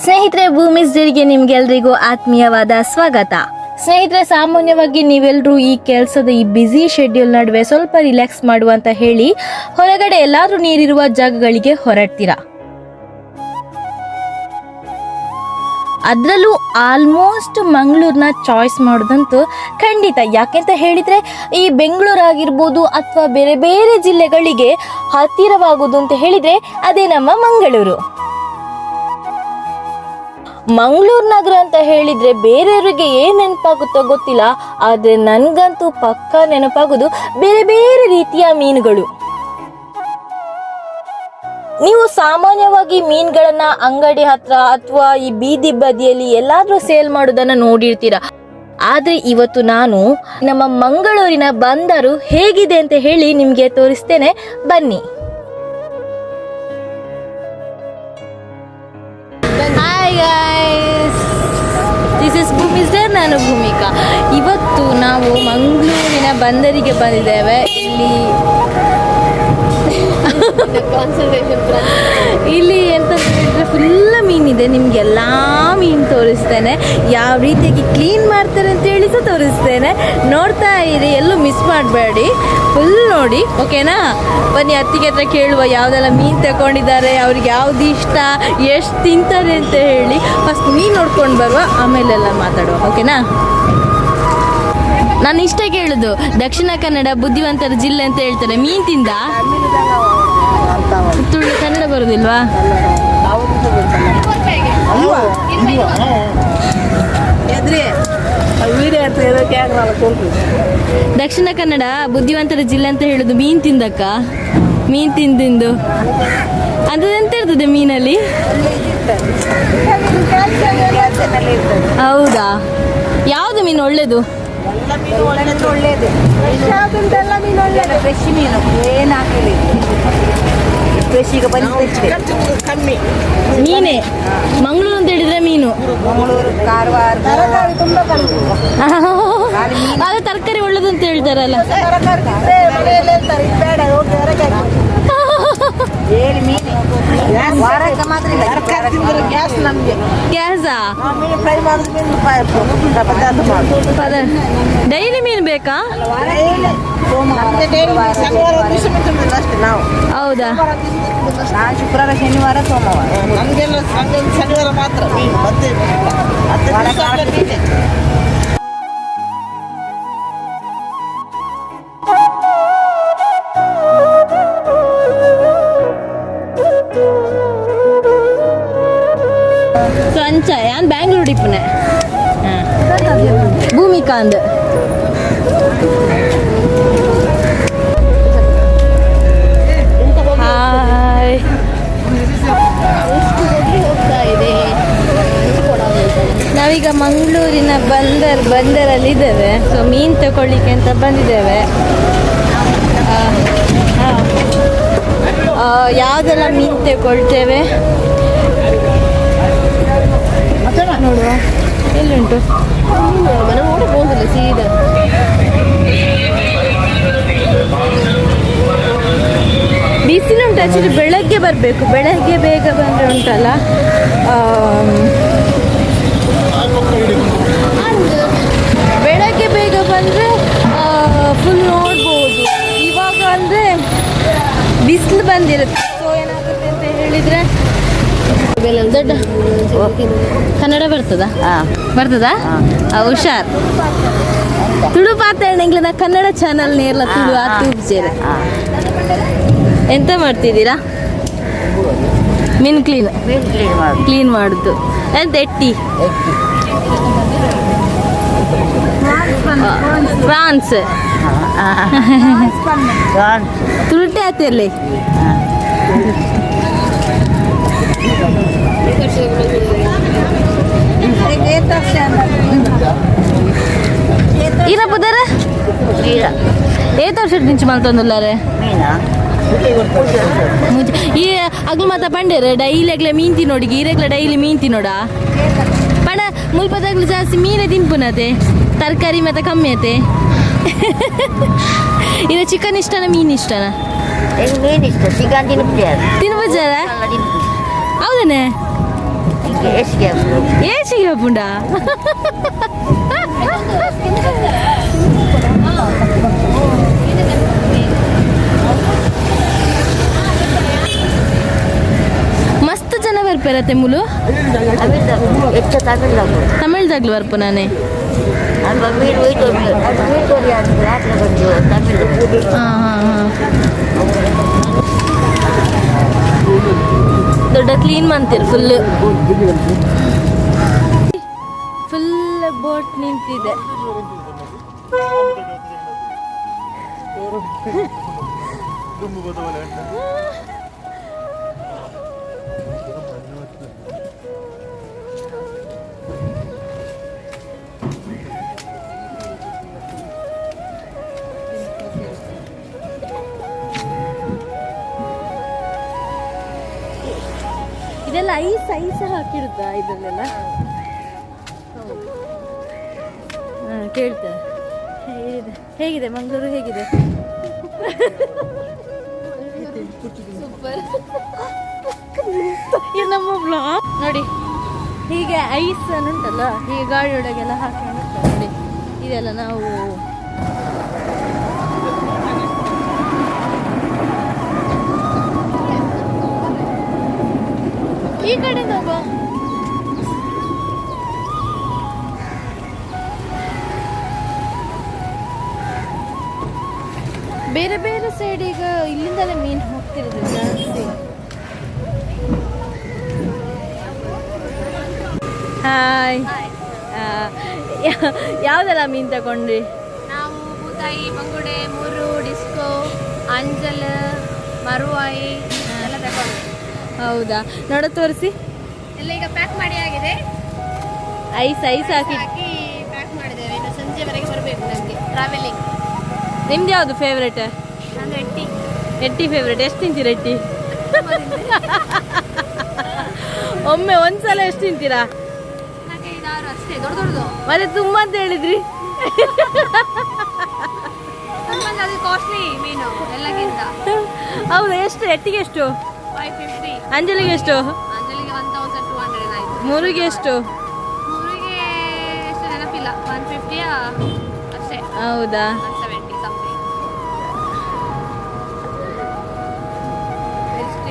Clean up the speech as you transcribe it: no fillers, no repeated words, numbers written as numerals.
ಸ್ನೇಹಿತರೆ, ಭೂಮಿಸ್ ಡೇರಿಗೆ ನಿಮ್ಗೆಲ್ರಿಗೂ ಆತ್ಮೀಯವಾದ ಸ್ವಾಗತ. ಸ್ನೇಹಿತರೆ, ಸಾಮಾನ್ಯವಾಗಿ ನೀವೆಲ್ಲರೂ ಈ ಕೆಲಸದ ಈ ಬ್ಯುಸಿ ಶೆಡ್ಯೂಲ್ ನಡುವೆ ಸ್ವಲ್ಪ ರಿಲ್ಯಾಕ್ಸ್ ಮಾಡುವಂತ ಹೇಳಿ ಹೊರಗಡೆ ಎಲ್ಲಾದ್ರೂ ನೀರಿರುವ ಜಾಗಗಳಿಗೆ ಹೊರಡ್ತೀರಾ. ಅದರಲ್ಲೂ ಆಲ್ಮೋಸ್ಟ್ ಮಂಗಳೂರನ್ನ ಚಾಯ್ಸ್ ಮಾಡೋದಂತೂ ಖಂಡಿತ. ಯಾಕೆಂತ ಹೇಳಿದರೆ ಈ ಬೆಂಗಳೂರು ಆಗಿರ್ಬೋದು ಅಥವಾ ಬೇರೆ ಬೇರೆ ಜಿಲ್ಲೆಗಳಿಗೆ ಹತ್ತಿರವಾಗೋದು ಅಂತ ಹೇಳಿದರೆ ಅದೇ ನಮ್ಮ ಮಂಗಳೂರು. ಮಂಗಳೂರು ನಗರ ಅಂತ ಹೇಳಿದರೆ ಬೇರೆಯವರಿಗೆ ಏನು ನೆನಪಾಗುತ್ತೋ ಗೊತ್ತಿಲ್ಲ, ಆದರೆ ನನಗಂತೂ ಪಕ್ಕಾ ನೆನಪಾಗೋದು ಬೇರೆ ಬೇರೆ ರೀತಿಯ ಮೀನುಗಳು. ನೀವು ಸಾಮಾನ್ಯವಾಗಿ ಮೀನುಗಳನ್ನ ಅಂಗಡಿ ಹತ್ರ ಅಥವಾ ಈ ಬೀದಿ ಬದಿಯಲ್ಲಿ ಎಲ್ಲಾದ್ರೂ ಸೇಲ್ ಮಾಡೋದನ್ನ ನೋಡಿರ್ತೀರ. ಆದ್ರೆ ಇವತ್ತು ನಾನು ನಮ್ಮ ಮಂಗಳೂರಿನ ಬಂದರು ಹೇಗಿದೆ ಅಂತ ಹೇಳಿ ನಿಮ್ಗೆ ತೋರಿಸ್ತೇನೆ, ಬನ್ನಿ. Hi guys, this is Bhoomi's day. ನಾನು ಭೂಮಿಕಾ. ಇವತ್ತು ನಾವು ಮಂಗಳೂರಿನ ಬಂದರಿಗೆ ಬಂದಿದ್ದೇವೆ. ಇಲ್ಲಿ ಎಂತ ಹೇಳಿದ್ರೆ ಫುಲ್ ಮೀನಿದೆ. ನಿಮ್ಗೆಲ್ಲ ಮೀನು ತೋರಿಸ್ತೇನೆ, ಯಾವ ರೀತಿಯಾಗಿ ಕ್ಲೀನ್ ಮಾಡ್ತಾರೆ ಅಂತ ಹೇಳಿ ಸಹ ತೋರಿಸ್ತೇನೆ. ನೋಡ್ತಾ ಇರಿ, ಎಲ್ಲೂ ಮಿಸ್ ಮಾಡಬೇಡಿ, ಫುಲ್ ನೋಡಿ, ಓಕೆನಾ? ಬನ್ನಿ ಅತ್ತಿಗೆ ಹತ್ರ ಕೇಳುವ ಯಾವುದೆಲ್ಲ ಮೀನು ತಗೊಂಡಿದ್ದಾರೆ, ಅವ್ರಿಗೆ ಯಾವ್ದು ಇಷ್ಟ, ಎಷ್ಟು ತಿಂತಾರೆ ಅಂತ ಹೇಳಿ. ಫಸ್ಟ್ ಮೀನು ನೋಡ್ಕೊಂಡು ಬರುವ, ಆಮೇಲೆಲ್ಲ ಮಾತಾಡುವ, ಓಕೆನಾ? ನಾನು ಇಷ್ಟ ಕೇಳುದು, ದಕ್ಷಿಣ ಕನ್ನಡ ಬುದ್ಧಿವಂತರ ಜಿಲ್ಲೆ ಅಂತ ಹೇಳ್ತಾರೆ. ಮೀನು ತಿಂದ ತುಳು ಕನ್ನಡ ಬರುದಿಲ್ವಾ? ದಕ್ಷಿಣ ಕನ್ನಡ ಬುದ್ಧಿವಂತರ ಜಿಲ್ಲೆ ಅಂತ ಹೇಳುದು ಮೀನು ತಿಂದಕ್ಕ. ಮೀನು ತಿಂದು ಎಂತ ಇರ್ತದೆ ಮೀನಲ್ಲಿ? ಹೌದಾ? ಯಾವುದು ಮೀನು ಒಳ್ಳೇದು? ಮೀನೇ ಮಂಗಳೂರು ಅಂತ ಹೇಳಿದ್ರೆ ಮೀನು. ಅದು ತರಕಾರಿ ಒಳ್ಳೇದು ಅಂತ ಹೇಳ್ತಾರಲ್ಲ. ಡೈಲಿ ಮೀನು ಬೇಕಾ? ಹೌದಾ? ಶುಕ್ರವಾರ ಶನಿವಾರ ಸೋಮವಾರ ನಮಗೆಲ್ಲ ಶನಿವಾರ ಮಾತ್ರ. ಅಂಚ ಯಾನ್ ಬ್ಯಾಂಗ್ಳೂರ್ ಇಪ್ಪನೆ ಭೂಮಿಕಾ ಅಂದ್ ಹಾಯ್. ನಾವೀಗ ಮಂಗಳೂರಿನ ಬಂದರಲ್ಲಿ ಇದ್ದೇವೆ. ಸೊ ಮೀನು ತಗೊಳ್ಳಿಕ್ಕೆ ಅಂತ ಬಂದಿದ್ದೇವೆ. ಯಾವುದೆಲ್ಲ ಮೀನು ತಗೊಳ್ತೇವೆ ನೋಡುವ. ಎಲ್ಲುಂಟು ಹೋಗಿಲ್ಲ ಸೀದಾ. ಬಿಸಿಲುಂಟು. ಆಕ್ಚುಲಿ ಬೆಳಗ್ಗೆ ಬರಬೇಕು, ಬೆಳಗ್ಗೆ ಬೇಗ ಬಂದರೆ ಉಂಟಲ್ಲ ಬೆಳಗ್ಗೆ ಬೇಗ ಬಂದರೆ ಫುಲ್ ನೋಡ್ಬೋದು. ಇವಾಗ ಅಂದರೆ ಬಿಸಿಲು ಬಂದಿರುತ್ತೆ. ಸೊ ಏನಾಗುತ್ತೆ ಅಂತ ಹೇಳಿದರೆ ದೊಡ್ಡ ಕನ್ನಡ ಬರ್ತದಾ? ಬರ್ತದಾ? ಹುಷಾರ್. ತುಳು ಪಾತ್ರೆ ನಾ ಕನ್ನಡ ಚಾನಲ್ ನೇರ್ಲ ತುಳು ತೂಪ್ಸೇರೆ. ಎಂತ ಮಾಡ್ತಿದ್ದೀರಾ? ಮೀನು ಕ್ಲೀನ್ ಮಾಡುದು. ಎಂತ ಎಟ್ಟಿ ಫ್ರಾನ್ಸ್ ತುಳುಟೆ ಆತಿರ್ಲಿ. ఈయన పుదర ఏ తోర్షట్ నుంచి మల్తొందుల్లారే ಈ ಅಗ್ಲು ಮಾತ ಪಂಡೇರೆ ಡೈಲಿ ಆಗ್ಲೆ ಮೀನ್ ತಿನ್ನೋಡಿ ಈರೆಗ್ಲ ಡೈಲಿ ಮೀನ್ ತಿನ್ನೋಡ ಪಂಡ ಮುಲ್ಪದಾಗ್ಲು ಜಾಸ್ತಿ ಮೀನೇ ತಿನ್ಪುನತೆ, ತರಕಾರಿ ಮತ್ತೆ ಕಮ್ಮಿ ಐತೆ. ಇದು ಚಿಕನ್ ಇಷ್ಟನಾ ಮೀನು ಇಷ್ಟನಾ? ಮೀನು ಇಷ್ಟ, ಚಿಕನ್ ತಿನ್ನುತ್ತಾರ. ಹೌದನೆ ಏಸಿಗೆ ಪುಂಡ ಮಸ್ತ್ ಜನ ಬರ್ಪೇರ ತೆಮುಲು ತಮಿಳ್ದಾಗ್ಲು ಬರ್ಪ ನಾನೇ ದೊಡ್ಡ ಕ್ಲೀನ್ ಮಾಡ್ತೀರಿ ಫುಲ್ ಬೋಟ್ ನಿಂತಿದೆ. ಇದೆಲ್ಲ ಐಸ್ ಹಾಕಿರುತ್ತ ಇದನ್ನೆಲ್ಲ ಕೇಳ್ತೇನೆ. ಹೇಗಿದೆ ಮಂಗಳೂರು, ಹೇಗಿದೆ? ಸೂಪರ್. ಇದು ನಮ್ಮ ಬ್ಲಾಗ್ ನೋಡಿ. ಹೀಗೆ ಐಸ್ ಉಂಟಲ್ಲ, ಹೀಗೆ ಗಾಡಿಯೊಳಗೆಲ್ಲ ಹಾಕೊಂಡು ನೋಡಿ. ಇದೆಲ್ಲ ನಾವು ಈ ಕಡೆಯಿಂದ ಹೋಗುವ. ಬೇರೆ ಬೇರೆ ಸೈಡ್ ಈಗ ಇಲ್ಲಿಂದಲೇ ಮೀನು ಹೋಗ್ತಿರೋದು ಜಾಸ್ತಿ. ಹಾಯ್, ಯಾವುದೆಲ್ಲ ಮೀನು ತಗೊಂಡ್ರಿ? ನಾವು ಬೂತಾಯಿ, ಬಂಗುಡೆ, ಮೂರು, ಡಿಸ್ಕೋ, ಅಂಜಲ್, ಮರುವಾಯಿ ಎಲ್ಲ ತಗೊಂಡು. ಹೌದಾ, ನೋಡ ತೋರಿಸಿ. ಎಲ್ಲ ಈಗ ಪ್ಯಾಕ್ ಮಾಡಿ ಆಗಿದೆ. ಐಸ್ ಹಾಕಿ ಪ್ಯಾಕ್ ಮಾಡಿದ್ದೇವೆ. ಇನ್ನು ಸಂಜೆವರೆಗೆ ಬರಬೇಕು ನಮಗೆ ಟ್ರಾವೆಲಿಂಗ್. ನಿಮ್ದು ಯಾವುದು ಫೇವ್ರೇಟ್? ನಾನು ಎಟ್ಟಿ ಫೇವ್ರೇಟ್. ಎಷ್ಟು ತಿಂತೀರ ಎಟ್ಟಿ? ಒಮ್ಮೆ ಒಂದ್ಸಲ ಎಷ್ಟು ತಿಂತೀರಾ? 4-5 ಅಷ್ಟೇ, ದೊಡ್ಡದು. ಮತ್ತೆ ತುಂಬ ಅಂತ ಹೇಳಿದ್ರಿ. ಅದು ಕಾಸ್ಟ್ಲಿ ಮೀನು ಎಲ್ಲಕ್ಕಿಂತ. ಹೌದಾ, ಎಷ್ಟು? ಎಟ್ಟಿಗೆ ಎಷ್ಟು? 550. ಅಂಜಲಿಗೆ ಎಷ್ಟು? ಅಂಜಲಿಗೆ 1200 ಆಯ್ತು. ಮೂರಿಗೆ ಎಷ್ಟು? ಮೂರಿಗೆ ಎಷ್ಟು ನೆನಪಿಲ್ಲ. 150 ಅಷ್ಟೇ. ಹೌದಾ, 170 ಸಮಥಿಂಗ್. ಎಷ್ಟು